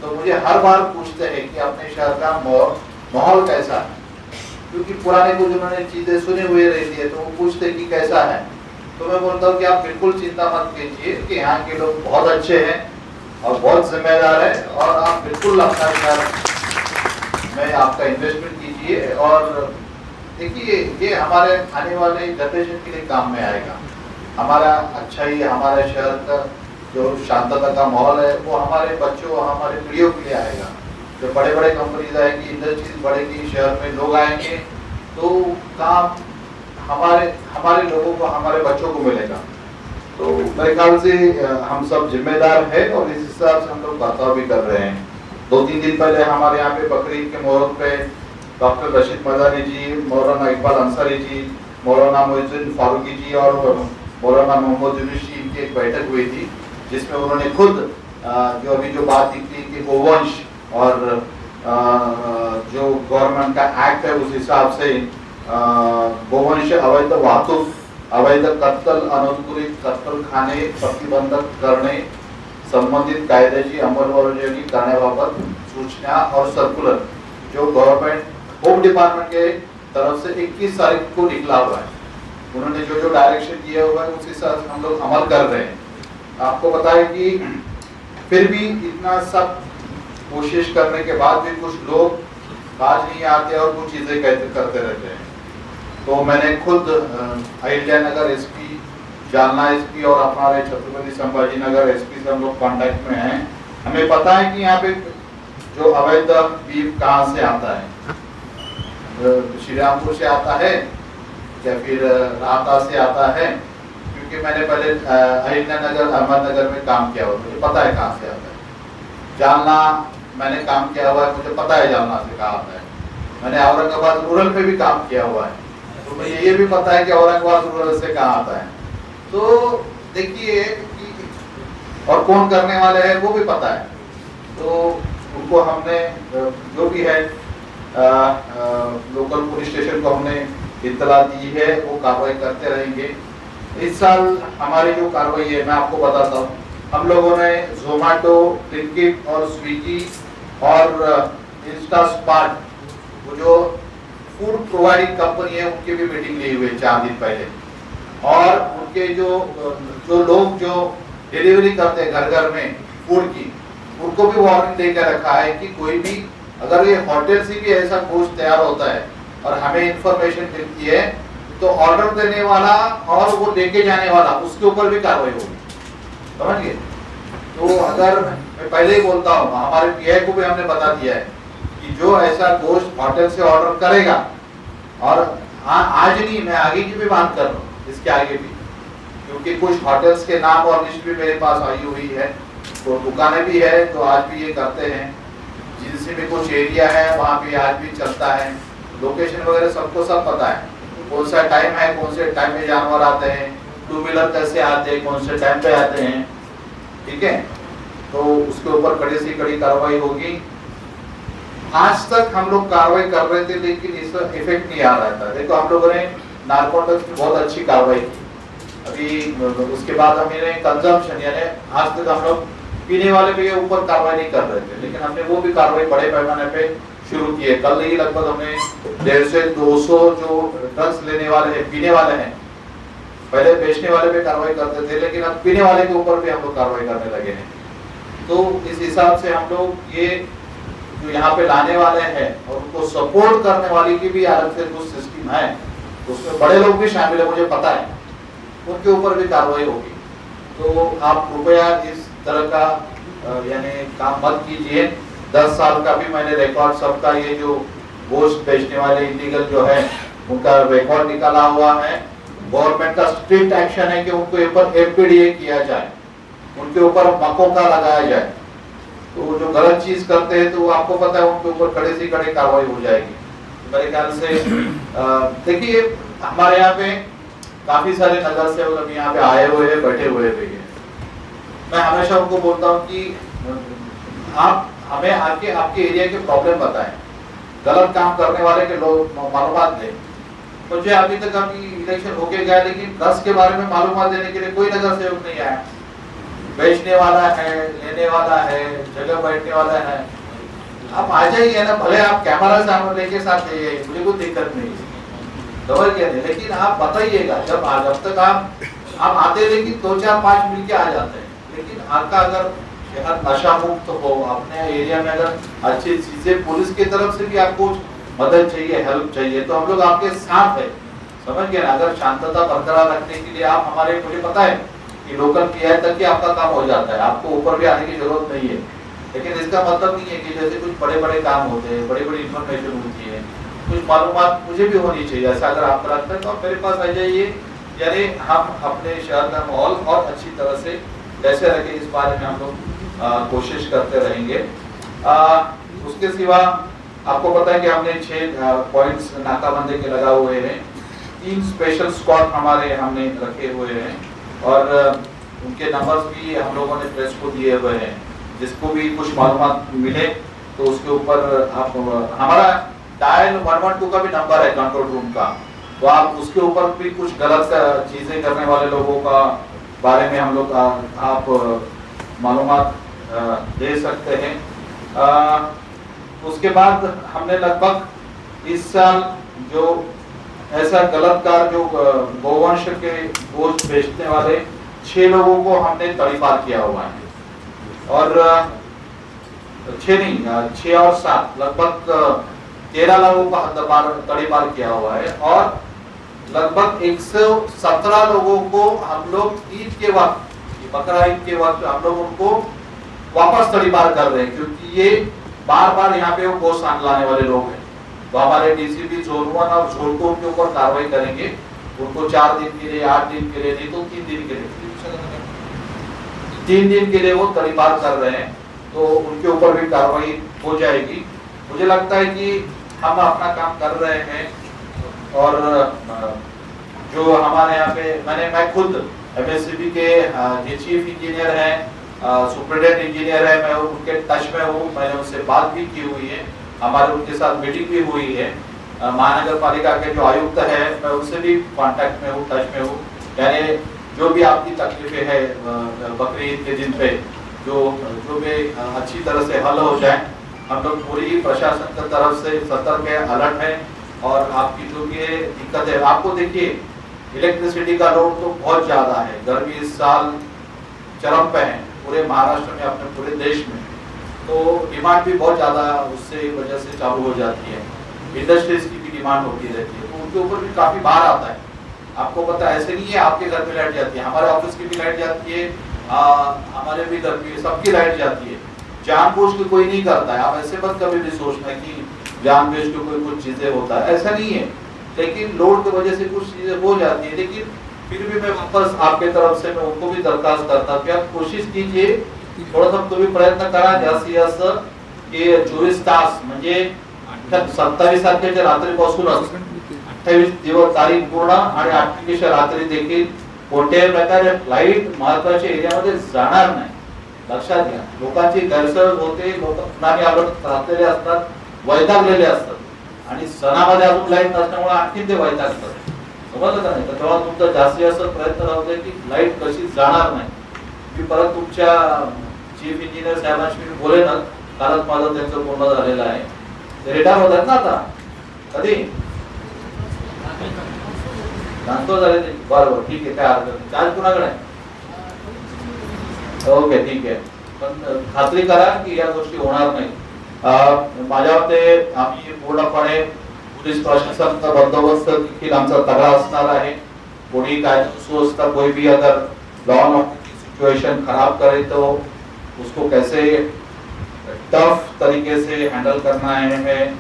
तो मुझे हर बार पूछते हैं कि अपने शहर का माहौल कैसा है, क्योंकि पुराने कुछ उन्होंने चीज़ें सुनी हुई रहती है तो वो पूछते हैं कि कैसा है। तो मैं बोलता हूँ कि आप बिल्कुल चिंता मत कीजिए कि यहाँ के लोग बहुत अच्छे हैं और बहुत जिम्मेदार है, और आप बिल्कुल अपना शहर में आपका इन्वेस्टमेंट कीजिए। और देखिए ये हमारे आने वाले जनरेशन के लिए काम में आएगा। हमारा अच्छा ही हमारे शहर का जो शांतता का माहौल है वो हमारे बच्चों, हमारे पीढ़ियों के लिए आएगा। जो बड़े बड़े कंपनीज आएंगी, इंडस्ट्रीज बढ़ेगी, शहर में लोग आएंगे, तो काम हमारे लोगों को, हमारे बच्चों को मिलेगा। तो मेरे ख्याल से हम सब जिम्मेदार हैं और इस हिसाब से हम लोग बर्ताव भी कर रहे हैं। 2-3 दिन पहले हमारे यहाँ पे बकरीद के मुहूर्त पे डॉक्टर रशीद मदानी जी, मौलाना इकबाल अंसारी जी, मौलाना मोइनुद्दीन फारूकी जी और मौलाना मोहम्मद यूनुस जी, इनकी एक बैठक हुई थी, जिसमें उन्होंने खुद जो अभी जो बात निकली कि गोवंश और जो गवर्नमेंट का एक्ट है उस हिसाब से गोवंश अवैध वाहतूक, अवैध कत्तल, अनुत्कुलित कत्तल खाने प्रतिबंधक करणे संबंधित कायद्याची अंमलबजावणी करण्याबाबत सूचना और सर्कुलर जो गवर्नमेंट होम डिपार्टमेंट के तरफ से 21 तारीख को निकला हुआ है। उन्होंने जो जो डायरेक्शन दिया हुआ है उस हिसाब से हम लोग अमल कर रहे हैं। आपको बताएं कि फिर भी इतना सब कोशिश करने के बाद भी कुछ लोग बाज नहीं आते और कुछ चीज़ें करते रहते हैं। तो मैंने खुद अहिल्यानगर SP, जालना SP और हमारे छत्रपति संभाजी नगर SP से हम लोग कांटेक्ट में हैं। हमें पता है कि यहाँ पे जो अवैध बीफ कहाँ से आता है, श्रीरामपुर से आता है या फिर राहता से आता है, क्योंकि मैंने पहले अहिल्यानगर, अहमदनगर में काम किया हुआ, मुझे पता है कहाँ से आता है। जालना मैंने काम किया हुआ है, मुझे पता है जालना से कहाँ आता है। मैंने औरंगाबाद रूरल में भी काम किया हुआ है, तो मुझे ये भी पता है कि औरंगाबाद रूरल से कहाँ आता है। तो देखिए और कौन करने वाले हैं वो भी पता है। तो उनको हमने जो भी है लोकल पुलिस स्टेशन को हमने इत्तला दी है, वो कार्रवाई करते रहेंगे। इस साल हमारी जो कार्रवाई है मैं आपको बताता हूँ, हम लोगों ने जोमेटो, ब्लिंकिट और स्विगी और इंस्टास्मार्ट, वो जो फूड प्रोवाइडिंग कंपनी है, उनकी भी मीटिंग ली हुई है 4 दिन पहले। और उनके जो लोग जो डिलीवरी करते हैं घर घर में फूड की, उनको भी वार्निंग देकर रखा है कि कोई भी अगर ये होटल से भी ऐसा गोश्त तैयार होता है और हमें इंफॉर्मेशन मिलती है तो ऑर्डर देने वाला और वो लेके जाने वाला, उसके ऊपर भी कार्रवाई होगी, समझ गए। तो अगर मैं पहले ही बोलता हूँ, हमारे PI को भी हमने बता दिया है कि जो ऐसा गोश्त होटल से ऑर्डर करेगा, और आज नहीं, मैं आगे की भी बात कर रहा हूँ, इसके आगे भी, क्योंकि कुछ होटल्स के नाम और लिस्ट भी मेरे पास आई हुई है, तो दुकानें भी है तो आज भी ये करते हैं। जिनसे भी कुछ एरिया है वहाँ पे आज भी चलता है, लोकेशन वगैरह सबको सब पता है, कौन सा टाइम है, कौन से टाइम में जानवर आते हैं, टू व्हीलर कैसे आते हैं, कौन से टाइम पे आते हैं, ठीक है। तो उसके ऊपर कड़ी से कड़ी कार्रवाई होगी। आज तक हम लोग कार्रवाई कर रहे थे लेकिन इसका इफेक्ट नहीं आ रहा था। देखो हम लोगों ने नारकोटिक्स में बहुत अच्छी कार्रवाई की, अभी उसके बाद हमने कंजम्पशन यानी आज तक हम लोग पीने वाले के ऊपर कार्रवाई नहीं कर रहे थे, लेकिन हमने वो भी कार्रवाई बड़े पैमाने पे शुरू की है। कल ही लगभग हमने 150 से 200 जो ड्रग्स लेने वाले हैं, पीने वाले हैं, पहले बेचने वाले पे कार्रवाई करते थे लेकिन अब पीने वाले के ऊपर भी हम लोग कार्रवाई करने लगे हैं। तो इस हिसाब से हम लोग ये जो यहाँ पे लाने वाले हैं और उनको सपोर्ट करने वाली की भी अलग से कुछ सिस्टम है, उसमें बड़े लोग भी शामिल है, मुझे पता है, उनके ऊपर भी कार्रवाई होगी। तो आप कृपया इस तरह का यानी काम मत कीजिए। 10 साल का भी मैंने रिकॉर्ड सबका, ये जो गोश्त बेचने वाले इलीगल जो है उनका रिकॉर्ड निकाला हुआ है। गवर्नमेंट का स्ट्रिक्ट एक्शन है कि उनके ऊपर एफपीडीए किया जाए, उनके ऊपर मकोका लगाया जाए। तो जो गलत चीज करते हैं तो आपको पता है उनके ऊपर कड़े से कड़े कार्रवाई हो जाएगी। मेरे ख्याल से देखिए हमारे यहाँ पे काफी सारे नगर सेवक अभी यहाँ पे आए हुए हैं, बैठे हुए भी हैं। मैं हमेशा उनको बोलता हूँ कि आप हमें आके आपके एरिया के प्रॉब्लम बताएं, गलत काम करने वाले के लोग मालूमात दें। मुझे अभी तक अभी इलेक्शन होके गया लेकिन ड्रग्स के बारे में मालूमात देने के लिए कोई नगर सेवक नहीं आया। बेचने वाला है, लेने वाला है, जगह बैठने वाला है, आप आ जाइए ना, भले आप कैमरा सामने लेके साथ जाइए, मुझे कोई दिक्कत नहीं है, डबल क्या नहीं, लेकिन आप बताइएगा जब तक आप आते लेकिन 2 4 5 मिल के आ जाते हैं। लेकिन आपका अगर शहर नशा मुक्त हो, अपने एरिया में अगर अच्छी चीजें, पुलिस की तरफ से भी आपको मदद चाहिए, हेल्प चाहिए, तो हम लोग आपके साथ है, समझ गए ना। अगर शांतता बरकरार रखने के लिए आप हमारे, मुझे पता है कि लोकल किया है तक कि आपका काम हो जाता है, आपको ऊपर भी आने की जरूरत नहीं है। लेकिन इसका मतलब नहीं है कि जैसे कुछ बड़े बड़े काम होते हैं, बड़ी बड़ी इंफॉर्मेशन होती है, कुछ मालूमात मुझे भी होनी चाहिए। ऐसा अगर आपको लगता है तो आप मेरे पास आ जाइए, यानी हम अपने शहर का माहौल और अच्छी तरह से कैसे रखें इस बारे में हम लोग कोशिश करते रहेंगे। उसके सिवा आपको पता है कि हमने 6 पॉइंट्स नाकाबंदी के लगा हुए हैं, 3 स्पेशल स्क्वाड हमारे हमने रखे हुए हैं और उनके नंबर्स भी हम लोगों ने प्रेस को दिए हुए हैं। जिसको भी कुछ मालूमात मिले तो उसके ऊपर आप, हमारा डायल 112 का भी नंबर है कंट्रोल रूम का, तो आप उसके ऊपर भी कुछ गलत चीजें करने वाले लोगों का बारे में हम लोग आप मालूमात दे सकते हैं। उसके बाद हमने लगभग इस साल जो ऐसा गलत कार जो गोवंश के गोश्त बेचने वाले 6 लोगों को हमने तड़ीपार किया हुआ है, और 6 नहीं 6 और 7 लगभग 13 लोगों का तड़ीपार किया हुआ है, और लगभग 117 लोगों को हम लोग ईद के वक्त, बकरा ईद के वक्त हम लोग उनको वापस तड़ीपार कर रहे हैं, क्योंकि ये बार बार यहाँ पे वो गोश्त लाने वाले लोग हैं। तो हमारे डीसीपी जोन 1 और जोन 2 के ऊपर कार्रवाई करेंगे, उनको 4 दिन के लिए, 8 दिन के लिए, नहीं तो 3 दिन के लिए, 3 दिन के लिए वो तड़ीपार कर रहे हैं, तो उनके ऊपर भी कार्रवाई हो जाएगी। मुझे लगता है कि हम अपना काम कर रहे हैं, और जो हमारे यहाँ पे मैं खुद MSCB के जो चीफ इंजीनियर हैं, सुपरिटेंडेंट इंजीनियर है, मैं उनके टच में हूँ, मैंने उनसे बात भी की हुई है, हमारे उनके साथ मीटिंग भी हुई है। महानगर पालिका के जो आयुक्त है मैं उनसे भी कांटेक्ट में हूँ, टच में हूँ, यानी जो भी आपकी तकलीफें है बकरी ईद के दिन पे जो भी अच्छी तरह से हल हो जाए, हम लोग पूरी प्रशासन की तरफ से सतर्क है, अलर्ट है, और आपकी जो भी दिक्कत है, आपको देखिए इलेक्ट्रिसिटी का लोड तो बहुत ज्यादा है, गर्मी इस साल चरम पे है पूरे महाराष्ट्र में, अपने पूरे देश में, तो डिमांड भी बहुत ज्यादा उससे वजह से चालू हो जाती है, इंडस्ट्रीज की भी डिमांड होती रहती है, तो उनके ऊपर भी काफी बाहर आता है। आपको पता है ऐसे नहीं है आपके घर में लाइट जाती है, हमारे ऑफिस की भी लाइट जाती है, हमारे भी घर में सबकी लाइट जाती है, जानबूझ के कोई नहीं करता है। आप ऐसे मत कभी भी सोचना कि जानबूझ के कोई कुछ चीजें होता है, ऐसा नहीं है। लेकिन लोड की वजह से कुछ चीजें हो जाती है। लेकिन फिर भी मैं वापस आपके तरफ से मैं उनको भी दरखास्त करता कि आप कोशिश कीजिए, थोडासा तुम्ही प्रयत्न करा जास्तीत जास्त की 24 तास म्हणजे 27 तारखेच्या रात्रीपासूनच 28 दिवस तारीख पूर्ण आणि 28च्या रात्री देखील कोणत्याही प्रकारे फ्लाईट महत्वाच्या एरियामध्ये जाणार नाही। लक्षात घ्या, लोकांची गैरसमज होते, लोक पुन्हा राहलेले असतात, वैतागलेले असतात आणि सणामध्ये अजून फ्लाईट नसल्यामुळे आणखी ते वैतागतात। समजलं का नाही? तर तेव्हा तुमचा जास्तीत जास्त प्रयत्न राहू दे की फ्लाईट कशी जाणार नाही। मी परत तुमच्या चीफ इंजिनियर साहेबांशी मी बोलेनच, कालच माझं त्यांचं पूर्ण झालेलं आहे। ते रिटायर होतात ना आता, कधी ट्रान्सफर झाले ते? बरोबर, ठीक आहे, काय हरकत नाही। चार्ज कुणाकडे आहे? ओके, ठीक आहे, पण खात्री करा की या गोष्टी होणार नाही। माझ्या मते आम्ही पूर्णपणे पुलिस प्रशासन का बंदोबस्त देखील आमचा तगड़ा असणार आहे। कोणी काय सुव्यवस्था, कोई भी अगर लॉ एंड ऑर्डर की सिचुएशन खराब करे तो उसको कैसे टफ तरीके से हैंडल करना है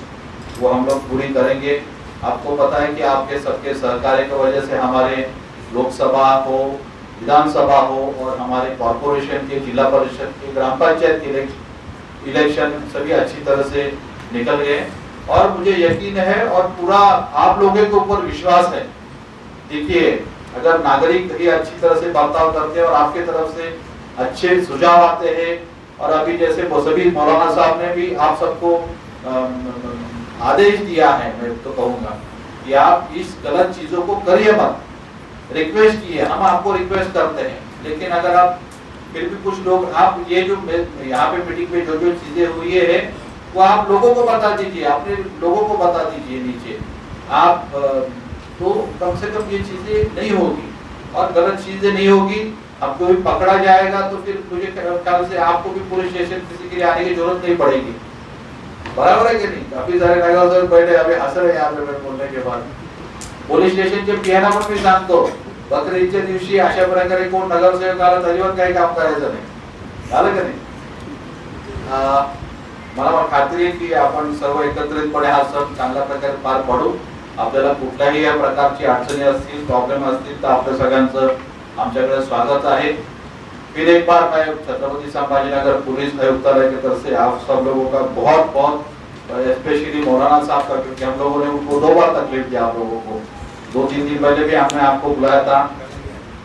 वो हम लोग पूरी करेंगे। आपको पता है कि आपके सबके सहकार्य की वजह से हमारे लोकसभा हो, विधानसभा हो और हमारे कॉर्पोरेशन के, जिला परिषद के, ग्राम पंचायत के इलेक्शन सभी अच्छी तरह से निकल गए और मुझे यकीन है और पूरा आप लोगों के ऊपर विश्वास है। देखिए, अगर नागरिक ही अच्छी तरह से बर्ताव करते हैं और आपके तरफ से अच्छे सुझाव आते हैं और अभी जैसे सभी मौलाना साहब ने भी आप सबको आदेश दिया है, मैं तो कहूँगा कि आप इस गलत चीजों को करिए मत, रिक्वेस्ट किए, हम आपको रिक्वेस्ट करते हैं। लेकिन अगर आप फिर भी कुछ लोग, आप ये जो यहाँ पे मीटिंग में जो जो चीजें हुई है वो आप लोगों को बता दीजिए, अपने लोगों को बता दीजिए नीचे आप, तो कम से कम ये चीजें नहीं होगी और गलत चीजें नहीं होगी। आपको भी पकड़ा जाएगा तो फिर मुझे ख्याल से आपको भी पुलिस स्टेशन किसी के लिए आने की जरूरत नहीं पड़ेगी। बराबर है कि नहीं? काफी सारे नगरसेवक बैठे अभी हंस रहे हैं यहाँ पे मैं बोलने के बाद। पोलीस स्टेशनचे पियाना पण मी सांगतो, बकरीच्या दिवशी अशा प्रकारे कोण नगरसेवक आला तरीवर काही काम करायचं नाही, झालं का नाही? मला खात्री आहे की आपण सर्व एकत्रितपणे हा सण चांगल्या प्रकारे पार पाडू। आपल्याला कुठल्याही या प्रकारची अडचणी असतील, प्रॉब्लेम असतील तर आपल्या सगळ्यांचं आमच्याकडे स्वागत है। फिर एक बार मैं छत्रपति संभाजीनगर पुलिस आयुक्तालय की तरफ से आप सब लोगों का बहुत बहुत, स्पेशली मौलाना साहब का, क्योंकि हम लोगों ने उनको 2 बार तकलीफ दिया आप लोगों को। 2-3 दिन पहले भी हमने आपको बुलाया था,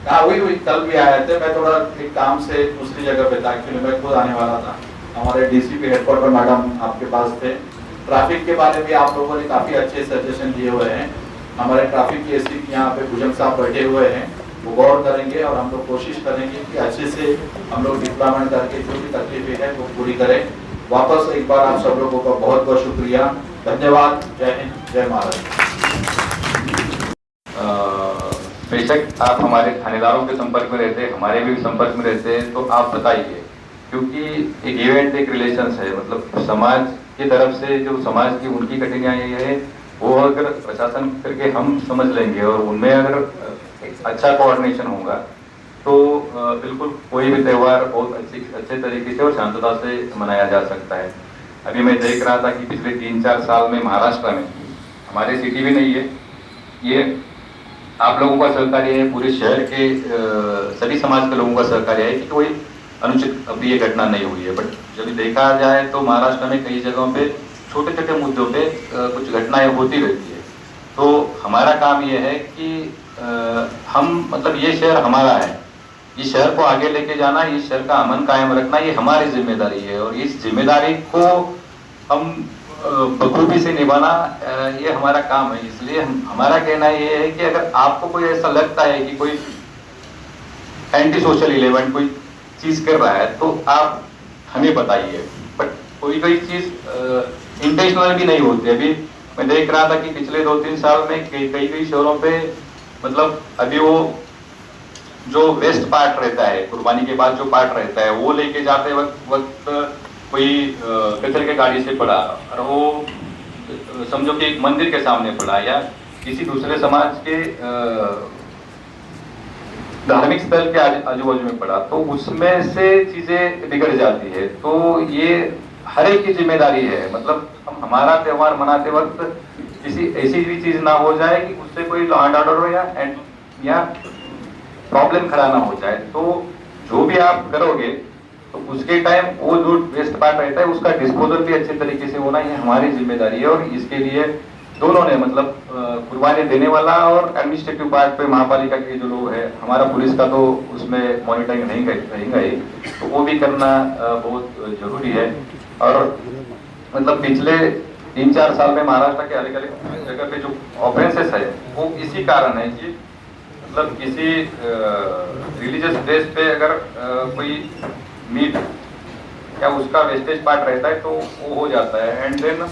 हाँ वही कल भी आए थे। मैं थोड़ा एक काम से दूसरी जगह पे था, एक्चुअली मैं खुद आने वाला था। हमारे डीसीपी हेडक्वार्टर मैडम आपके पास थे। ट्रैफिक के बारे में आप लोगों ने काफी अच्छे सजेशन दिए हुए हैं। हमारे ट्रैफिक के एसपी यहाँ पे भुजंग साहब बैठे हुए हैं, वो गौर करेंगे और हम लोग कोशिश करेंगे कि अच्छे से हम लोग डिप्लॉयमेंट करके जो भी तकलीफें हैं वो पूरी करें। वापस एक बार आप सब लोगों का बहुत बहुत शुक्रिया, धन्यवाद। जय हिंद, जय महाराष्ट्र। बेशक आप हमारे थानेदारों के संपर्क में रहते हैं, हमारे भी संपर्क में रहते हैं, तो आप बताइए, क्योंकि एक इवेंट एक रिलेशंस है, मतलब समाज की तरफ से जो समाज की उनकी कठिनाई है वो अगर प्रशासन करके हम समझ लेंगे और उनमें अगर अच्छा कोऑर्डिनेशन होगा तो बिल्कुल कोई भी त्यौहार बहुत अच्छे तरीके से और शांतता से मनाया जा सकता है। अभी मैं देख रहा था कि पिछले 3-4 साल में महाराष्ट्र में, हमारे सिटी भी नहीं है, ये आप लोगों का सहकार्य है, पूरे शहर के सभी समाज के लोगों का सहकार्य है कि कोई अनुचित अप्रिय घटना नहीं हुई है। बट जब देखा जाए तो महाराष्ट्र में कई जगहों पे छोटे छोटे मुद्दों पे कुछ घटनाएं होती रहती है। तो हमारा काम ये है कि हम, मतलब ये शहर हमारा है, इस शहर को आगे लेके जाना, इस शहर का अमन कायम रखना ये हमारी जिम्मेदारी है और इस जिम्मेदारी को हम बखूबी से निभाना ये हमारा काम है। इसलिए हमारा कहना ये है कि अगर आपको कोई ऐसा लगता है कि कोई एंटी सोशल इलेवेंट कोई चीज कर रहा है तो आप हमें बताइए, बट कोई चीज इंटेंशनल भी नहीं होती। अभी मैं देख रहा था कि पिछले 2-3 साल में कई शहरों पे, मतलब अभी वो जो वेस्ट पार्ट रहता है, कुर्बानी के बाद जो पार्ट रहता है वो लेके जाते वक्त कोई कचरे के गाड़ी से पड़ा और वो समझो कि एक मंदिर के सामने पड़ा या किसी दूसरे समाज के धार्मिक स्थल के आजू बाजू में पड़ा तो उसमें से चीजें बिगड़ जाती है। तो ये हर एक की जिम्मेदारी है, मतलब हम हमारा त्योहार मनाते वक्त किसी ऐसी भी चीज ना हो जाए कि उससे कोई लॉ एंड ऑर्डर हो या प्रॉब्लम खड़ा ना हो जाए। तो जो भी आप करोगे तो उसके टाइम वो जो वेस्ट पार्ट रहता है उसका डिस्पोजल भी अच्छे तरीके से होना, ये हमारी जिम्मेदारी है। और इसके लिए दोनों ने मतलब कुर्बानी देने वाला और एडमिनिस्ट्रेटिव पार्ट पे महापालिका के जो लोग हैं, हमारा पुलिस का तो उसमें मॉनिटरिंग नहीं रहेगा ही, तो वो भी करना बहुत जरूरी है। और मतलब पिछले 3-4 साल में महाराष्ट्र के अलग अलग जगह पे जो ऑफेंसेस है वो इसी कारण है कि मतलब किसी रिलीजियस ड्रेस पे अगर कोई मीट या उसका वेस्टेज पार्ट रहता है तो वो हो जाता है। And then